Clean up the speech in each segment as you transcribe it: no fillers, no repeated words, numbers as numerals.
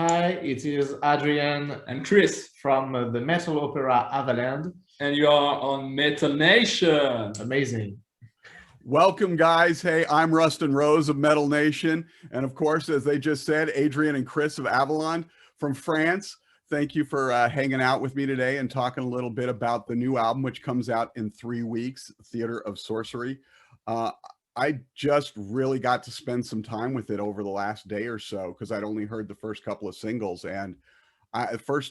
Hi, it is Adrien and Chris from the metal opera Avaland. And you are on Metal Nation. Amazing. Welcome, guys. Hey, I'm Rustin Rose of Metal Nation. And of course, as they just said, Adrien and Chris of Avaland from France. Thank you for hanging out with me today and talking a little bit about the new album, which comes out in 3 weeks, Theater of Sorcery. I just really got to spend some time with it over the last day or so because I'd only heard the first couple of singles. And the first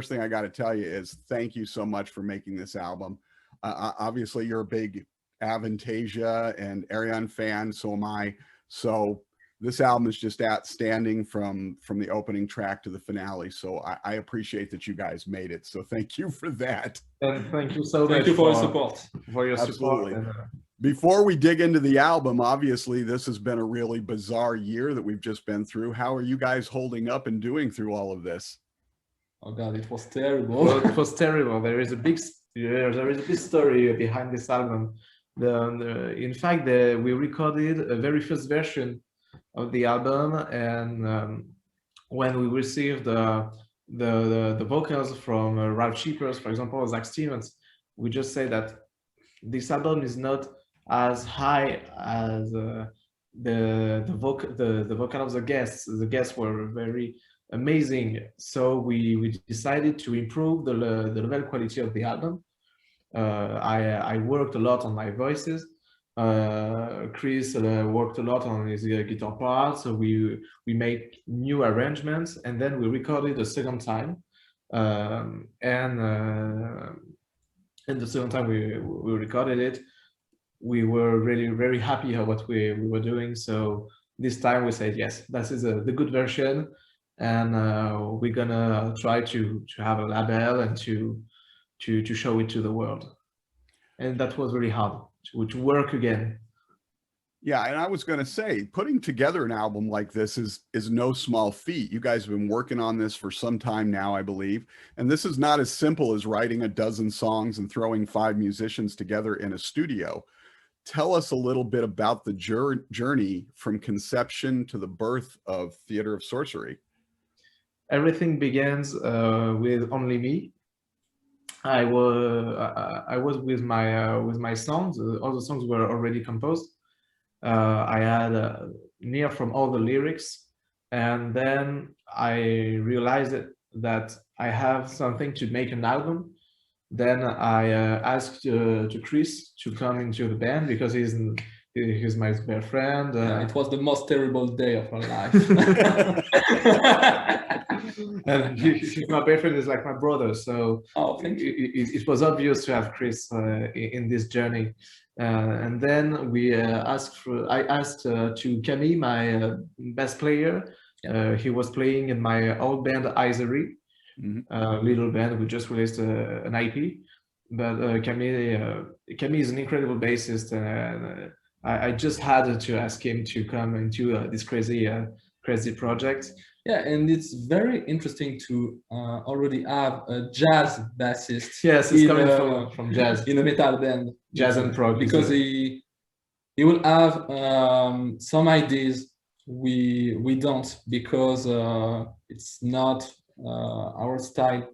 thing I got to tell you is thank you so much for making this album. Obviously, you're a big Avantasia and Adrien fan, so am I. So this album is just outstanding from the opening track to the finale. So I appreciate that you guys made it. So thank you for that. And thank you so much. Thank you for your support. For your Absolutely. support. Before we dig into the album, obviously this has been a really bizarre year that we've just been through. How are you guys holding up and doing through all of this? Oh God, it was terrible. Well, it was terrible. There is a big story behind this album. In fact, we recorded a very first version of the album, and when we received the vocals from Ralph Shippers, for example, Zach Stevens, we just say that this album is not as high as the vocal of the guests. The guests were very amazing, so we decided to improve the level quality of the album. I worked a lot on my voices. Chris worked a lot on his guitar part, so we made new arrangements, and then we recorded a second time. And the second time we recorded it, we were really very happy at what we were doing. So this time we said, yes, this is the good version, and we're gonna try to have a label and to show it to the world. And that was really hard to work again. Yeah, and I was going to say, putting together an album like this is no small feat. You guys have been working on this for some time now, I believe. And this is not as simple as writing a dozen songs and throwing 5 musicians together in a studio. Tell us a little bit about the journey from conception to the birth of Theater of Sorcery. Everything begins with only me. I was with my songs. All the songs were already composed. I had an ear from all the lyrics, and then I realized that I have something to make an album. Then I asked to Chris to come into the band because he's my best friend. Yeah, it was the most terrible day of our life. And my best friend is like my brother, so it was obvious to have Chris in this journey. And then I asked to Camille, my bass player. He was playing in my old band Sorcery, little band. We just released an IP, but Camille is an incredible bassist, and I just had to ask him to come into this crazy project. Yeah, and it's very interesting to already have a jazz bassist. Yes, it's coming from jazz in a metal band, jazz and prog, because he will have some ideas we don't, because it's not our style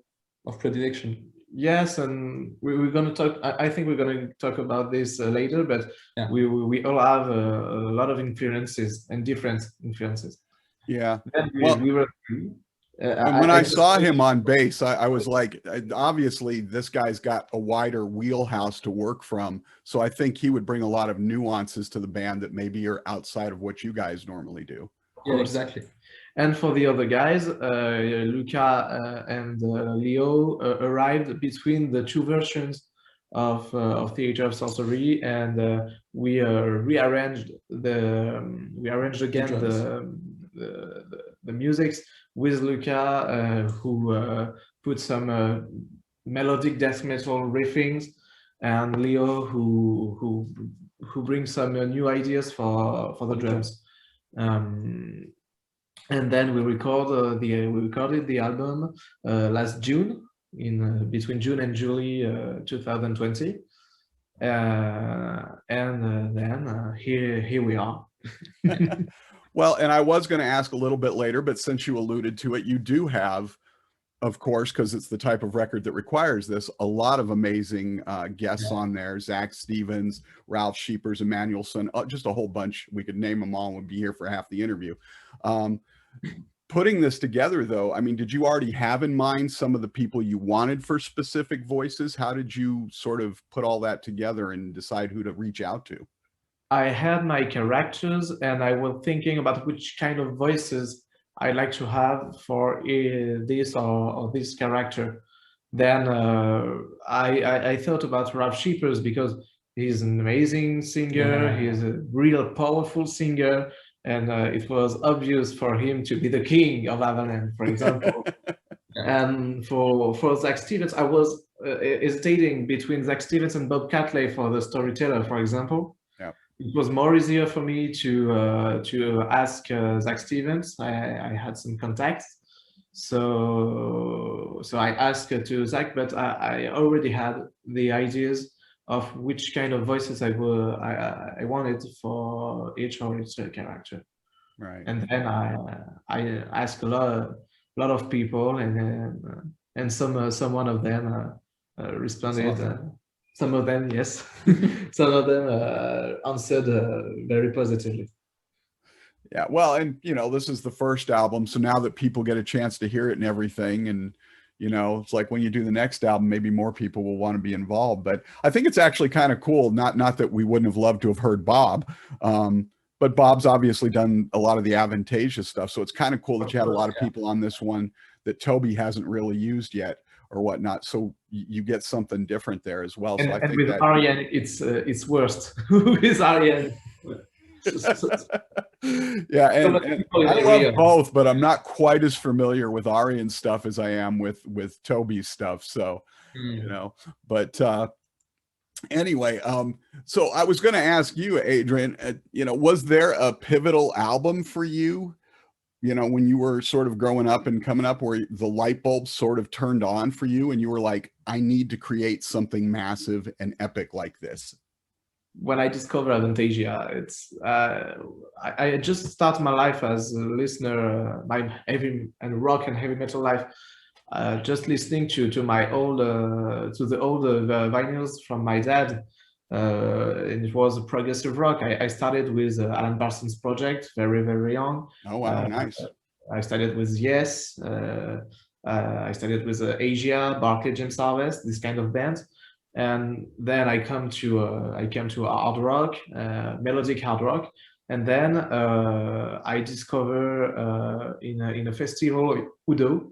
of predilection. Yes, and we're going to talk. I think we're going to talk about this later, but yeah, we all have a lot of influences and different influences. Yeah. When I saw him on bass, I was like, obviously this guy's got a wider wheelhouse to work from. So I think he would bring a lot of nuances to the band that maybe are outside of what you guys normally do. Yeah, exactly. And for the other guys, Luca and Leo arrived between the 2 versions of Theater of Sorcery, and we rearranged again the musics with Luca, who put some melodic death metal riffings, and Leo who brings some new ideas for the drums. And then we recorded the album last June, between June and July 2020, and then here we are. Well, and I was going to ask a little bit later, but since you alluded to it, you do have, of course, because it's the type of record that requires this, a lot of amazing guests on there. Zach Stevens, Ralph Sheepers, Emmanuelson, just a whole bunch. We could name them all and we'd be here for half the interview. Putting this together, though, I mean, did you already have in mind some of the people you wanted for specific voices? How did you sort of put all that together and decide who to reach out to? I had my characters, and I was thinking about which kind of voices I like to have for this or this character. Then I thought about Ralph Sheepers because he's an amazing singer. He's a real powerful singer, and it was obvious for him to be the king of Avaland, for example. And for Zach Stevens, I was hesitating between Zach Stevens and Bob Catley for the storyteller, for example. It was more easier for me to ask Zach Stevens. I had some contacts, so I asked to Zach, but I already had the ideas of which kind of voices I wanted for each character. Right. And then I asked a lot of people, and some one of them responded. Some of them, yes. Some of them answered very positively. Yeah, well, and you know, this is the first album, so now that people get a chance to hear it and everything, and you know, it's like when you do the next album, maybe more people will want to be involved. But I think it's actually kind of cool. Not that we wouldn't have loved to have heard Bob, but Bob's obviously done a lot of the Avantasia stuff, so it's kind of cool that you had a lot of people on this one that Toby hasn't really used yet or whatnot, so you get something different there as well. And, so I and think with that Adrien, it's worst. With Adrien. Yeah, and I love both, but I'm not quite as familiar with Adrien's stuff as I am with Toby's stuff. So, you know, but anyway, so I was going to ask you, Adrien, you know, was there a pivotal album for you? You know, when you were sort of growing up and coming up, where the light bulb sort of turned on for you and you were like, I need to create something massive and epic like this? When I discovered Avantasia, it's I just started my life as a listener, my heavy and rock and heavy metal life, just listening to my old to the old vinyls from my dad. And it was a progressive rock. I started with Alan Parsons Project, very young. Oh wow, nice. I started with Yes. I started with Asia, Barclay James Harvest, this kind of band, and then I came to hard rock, melodic hard rock, and then I discovered in a festival Udo,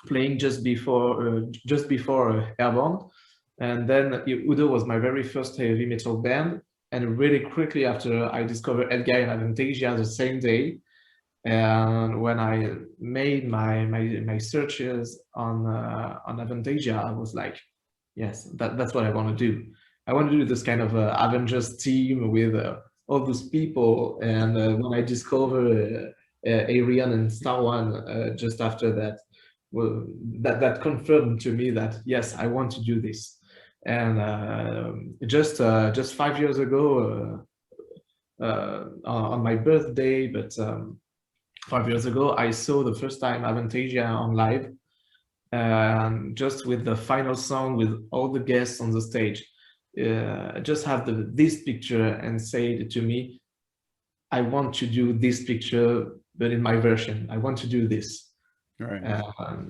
playing just before Airborne. And then Udo was my very first heavy metal band. And really quickly after, I discovered Edgar and Avantasia the same day. And when I made my searches on Avantasia, I was like, yes, that's what I want to do. I want to do this kind of Avengers team with all those people. And when I discovered Adrien and Star One just after that, well, that confirmed to me that yes, I want to do this. And just 5 years ago, on my birthday, but 5 years ago, I saw the first time Avantasia on live, and just with the final song with all the guests on the stage, just have this picture and say to me, I want to do this picture, but in my version. I want to do this. Right.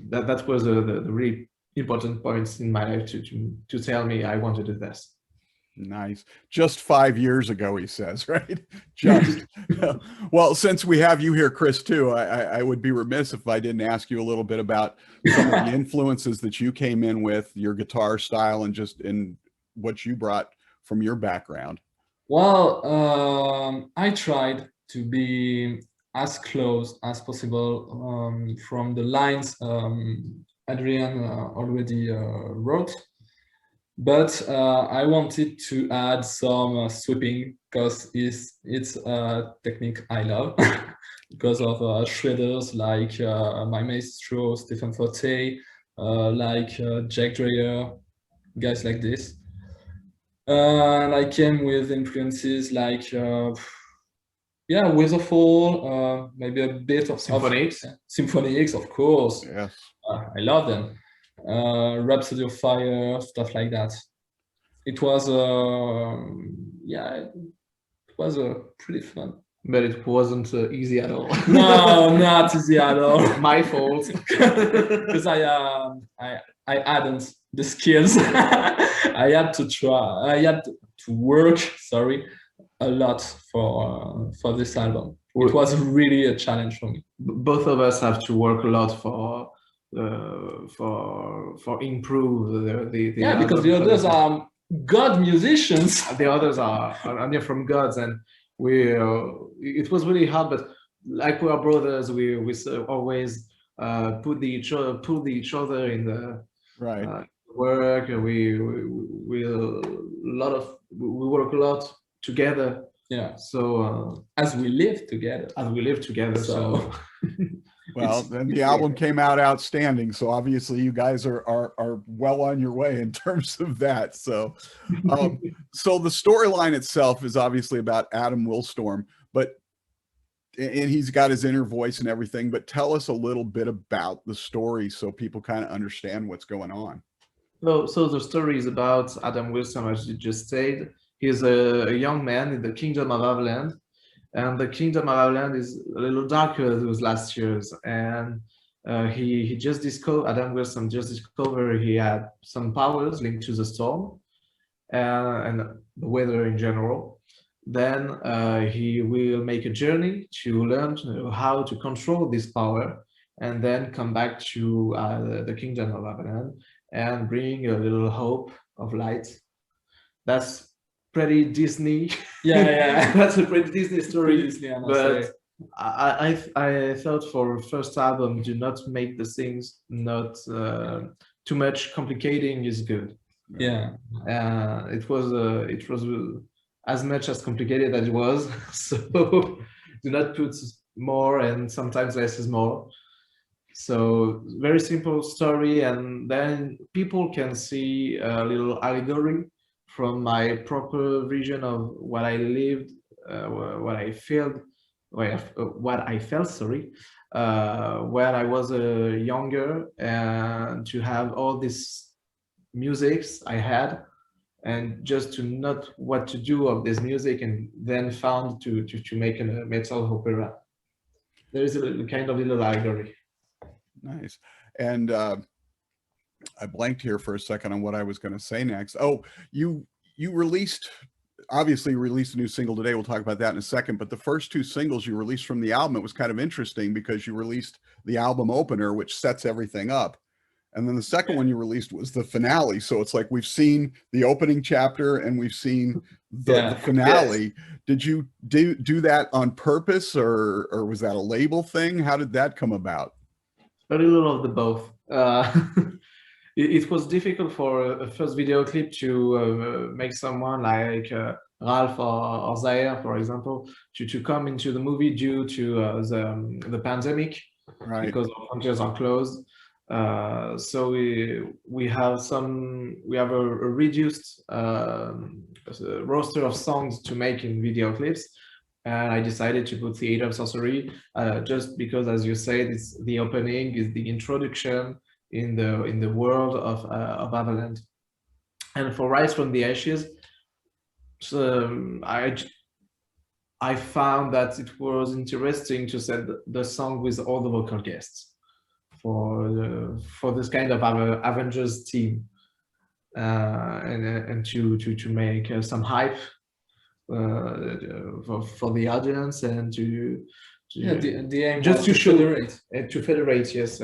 That was the really important points in my life to tell me I want to do this. Nice. Just 5 years ago, he says, right? Just. Well, since we have you here, Chris, too, I would be remiss if I didn't ask you a little bit about some of the influences that you came in with, your guitar style, and just in what you brought from your background. Well, I tried to be as close as possible from the lines Adrien already wrote, but I wanted to add some sweeping because it's a technique I love because of shredders like my maestro Stephen Feutrier, like Jack Dreyer, guys like this. And I came with influences like Yeah, Wizardfall, maybe a bit of Symphony X. Symphony X, of course. Yes. I love them. Rhapsody of Fire, stuff like that. It was, yeah, it was pretty fun. But it wasn't easy at all. No, not easy at all. My fault. Because I hadn't the skills. I had to try. I had to work. Sorry, a lot for this album. It was really a challenge for me. Both of us have to work a lot for improve the yeah, because the others are god musicians. The others are from gods, and it was really hard, but like we are brothers, we always put each other in the right work. We work a lot together. Yeah. So as we live together. So well, then the album came out outstanding. So obviously you guys are well on your way in terms of that. So, so the storyline itself is obviously about Adam Wilstorm, and he's got his inner voice and everything, but tell us a little bit about the story so people kind of understand what's going on. So the story is about Adam Wilstorm, as you just said. He's a young man in the kingdom of Avaland. And the kingdom of Avaland is a little darker than those last years. And he just discovered, Adam Wilson just discovered he had some powers linked to the storm and the weather in general. Then he will make a journey to learn how to control this power and then come back to the kingdom of Avaland and bring a little hope of light. That's pretty Disney. Yeah. That's a pretty Disney story. Disney, but I thought for first album, do not make the things not too much complicating is good. Yeah. It was as much as complicated as it was. So do not put more, and sometimes less is more. So very simple story, and then people can see a little allegory from my proper vision of what I lived, what I felt, sorry, when I was younger, and to have all these musics I had, and just to not what to do of this music, and then found to make a metal opera. There is a kind of little allegory. Nice. And I blanked here for a second on what I was going to say next. Oh, you obviously released a new single today. We'll talk about that in a second. But the first two singles you released from the album, it was kind of interesting because you released the album opener, which sets everything up. And then the second one you released was the finale. So it's like we've seen the opening chapter and we've seen the finale. Yes. Did you do that on purpose, or was that a label thing? How did that come about? A little of the both. It was difficult for a first video clip to make someone like Ralph or Zaire, for example, to come into the movie due to the pandemic, right? Because our frontiers are closed. So we have a reduced roster of songs to make in video clips, and I decided to put the Age of Sorcery just because, as you said, it's the opening, is the introduction in the world of Avaland. And for Rise from the Ashes, I found that it was interesting to set the song with all the vocal guests for this kind of Avengers team, and to make some hype for the audience, and to the aim just to show federate. Yes,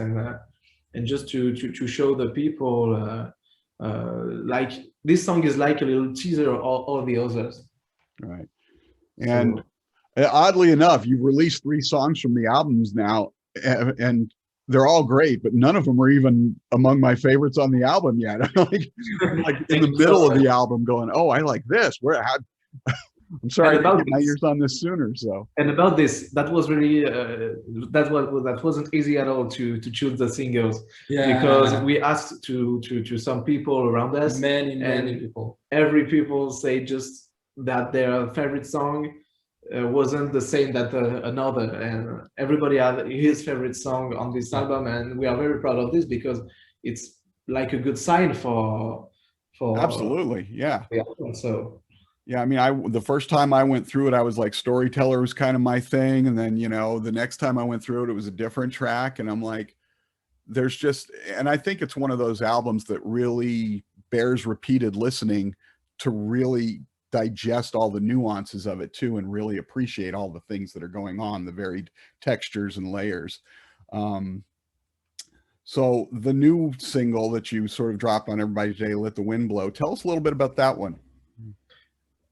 and just to show the people like this song is like a little teaser of all the others. Right. And oddly enough, you've released 3 songs from the albums now, and they're all great, but none of them are even among my favorites on the album yet. like in the middle of the album going, oh, I like this. I'm sorry I didn't get my ears on this sooner. So, and about this, that was really that wasn't easy at all to choose the singles, because we asked to some people around us, many people. Every people say just that their favorite song wasn't the same that another, and everybody had his favorite song on this album, and we are very proud of this because it's like a good sign for Absolutely, yeah. the album. So yeah, I mean, the first time I went through it, I was like, Storyteller was kind of my thing, and then the next time I went through it, it was a different track, and I'm like, there's just, and I think it's one of those albums that really bears repeated listening to really digest all the nuances of it too, and really appreciate all the things that are going on, the varied textures and layers. So the new single that you sort of dropped on everybody today, Let the Wind Blow, tell us a little bit about that one.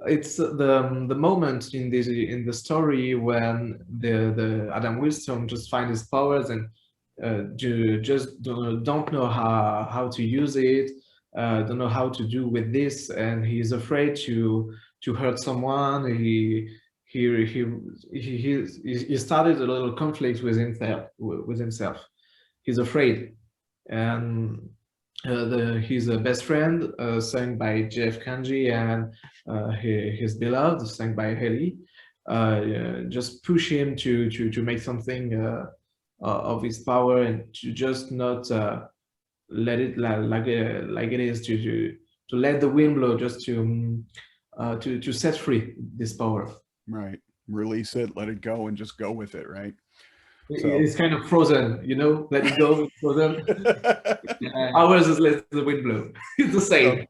it's the moment in the story when the Adam Wilson just finds his powers and just don't know how to use it, don't know how to do with this, and he's afraid to hurt someone. He started a little conflict with himself. He's afraid, and his best friend, sung by Jeff Kanji, and his beloved, sung by Haley, just push him to make something of his power, and to just not let it like it is, to let the wind blow, just to set free this power. Right, release it, let it go, and just go with it. Right. So. It's kind of Frozen, let it go. Frozen. Ours is let the wind blow. It's the same.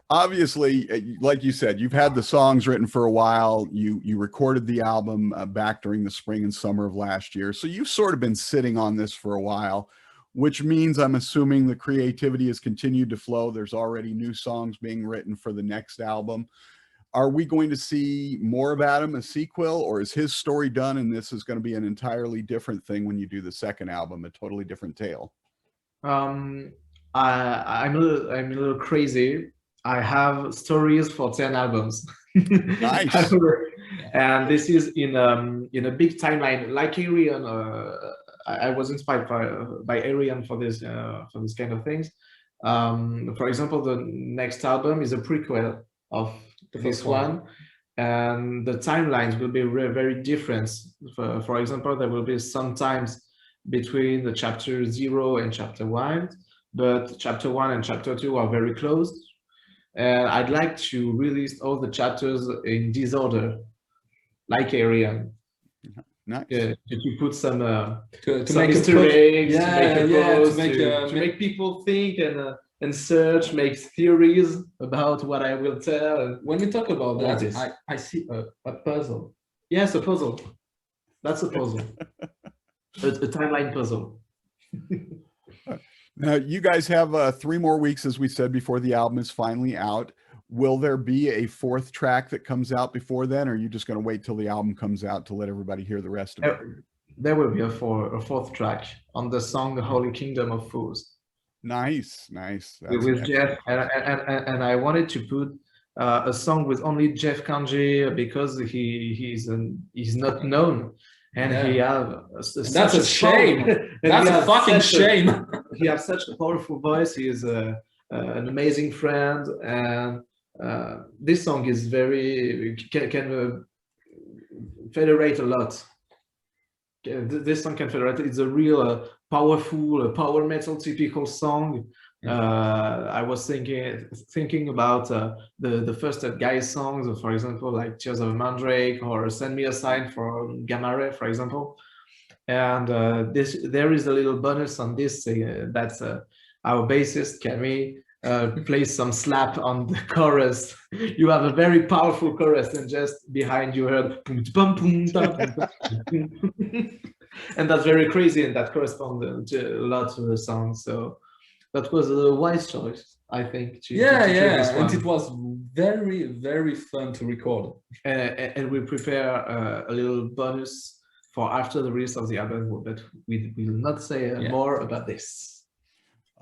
Obviously, like you said, you've had the songs written for a while. You recorded the album back during the spring and summer of last year. So you've sort of been sitting on this for a while, which means I'm assuming the creativity has continued to flow. There's already new songs being written for the next album. Are we going to see more of Adam, a sequel, or is his story done and this is going to be an entirely different thing when you do the second album, a totally different tale? I'm a little crazy. I have stories for 10 albums. Nice. And this is in a big timeline, like Adrien. I was inspired by Adrien for this kind of things. For example, the next album is a prequel of this one, and the timelines will be very different. For example, there will be sometimes between the chapter 0 and chapter 1, but chapter 1 and chapter 2 are very close, and I'd like to release all the chapters in this order, like Adrien. Nice. To put some to some make Easter eggs, to make people think and search, make theories about what I will tell. When we talk about that, I see a puzzle. Yes, a puzzle. That's a puzzle. a timeline puzzle. Now, you guys have 3 more weeks, as we said, before the album is finally out. Will there be a 4th track that comes out before then, or are you just going to wait till the album comes out to let everybody hear the rest of it? There will be a 4th track on the song "The Holy Kingdom of Fools." Nice. That's with Jeff, and I wanted to put a song with only Jeff Kanji because he's not known, and he have that's a shame. That's a fucking shame. He has such a powerful voice. He is an amazing friend, and this song is can federate a lot. This song can federate. It's a real powerful power metal typical song. I was thinking about the first Guy songs, for example, like Tears of a Mandrake or Send Me a Sign for Gamma Ray, for example. And there is a little bonus on this. That's our bassist Camille plays some slap on the chorus. You have a very powerful chorus, and just behind you heard boom, boom, boom, boom. And that's very crazy, and that corresponds to a lot of the songs. So that was a wise choice, I think. To and it was very fun to record. And we prepare a little bonus for after the release of the album, but we will not say more about this.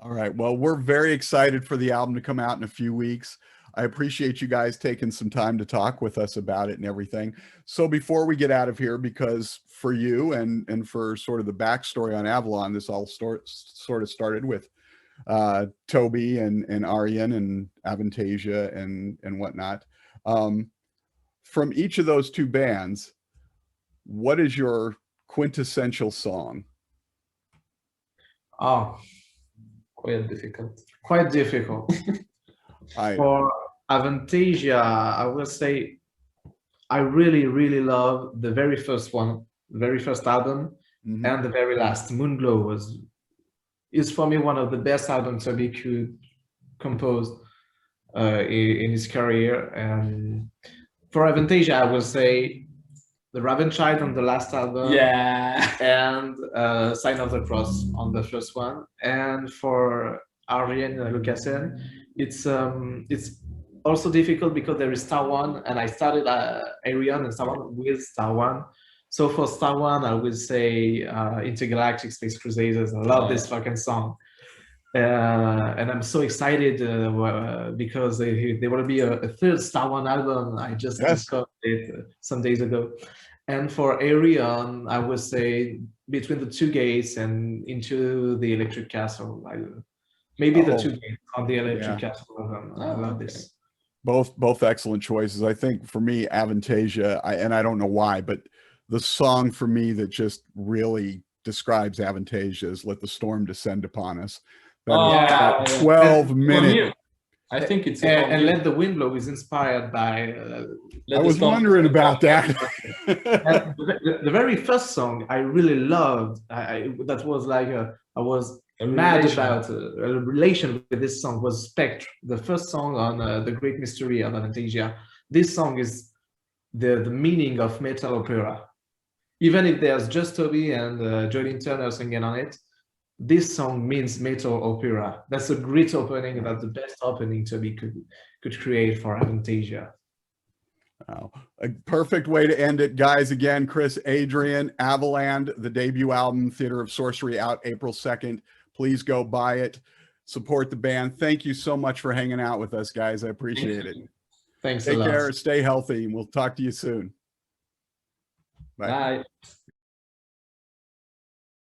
All right. Well, we're very excited for the album to come out in a few weeks. I appreciate you guys taking some time to talk with us about it and everything. So before we get out of here, because for you and for sort of the backstory on Avaland, this all sort of started with Toby and Adrien and Avantasia and whatnot. from each of those two bands, what is your quintessential song? Oh, Quite difficult. quite difficult. For Avantasia, I will say I really, really love the very first one, the very first album, and the very last. Moonglow is for me one of the best albums Toby could compose in his career. And for Avantasia, I will say the Ravenchild on the last album, Yeah. and Sign of the Cross on the first one. And for Adrien Lucassen, it's also difficult because there is Star One, and I started Adrien and Star One with Star One. So for Star One, I would say Intergalactic Space Crusaders. I love this fucking song. And I'm so excited because there will be a third Star One album. I just discovered it some days ago. And for Adrien, I would say Between the Two Gates and Into the Electric Castle. Maybe the Two Gates on the Electric Castle album. I love this. Both excellent choices. I think for me, Avantasia, and I don't know why, but the song for me that just really describes Avantasia is Let the Storm Descend Upon Us. That 12-minute. I think it's and Let the Wind Blow is inspired by I was wondering about that. The very first song I really loved, that was like I was mad about a relation with this song, was Spectre, the first song on The Great Mystery of Avantasia. This song is the meaning of metal opera. Even if there's just Toby and Jolene Turner singing on it, this song means metal opera. That's a great opening. That's the best opening Toby could create for Avantasia. Wow. A perfect way to end it, guys. Again, Chris, Adrien, Avaland, the debut album, Theater of Sorcery, out April 2nd. Please go buy it. Support the band. Thank you so much for hanging out with us, guys. I appreciate it. Thanks a lot. Take care. Stay healthy. And we'll talk to you soon. Bye. Bye.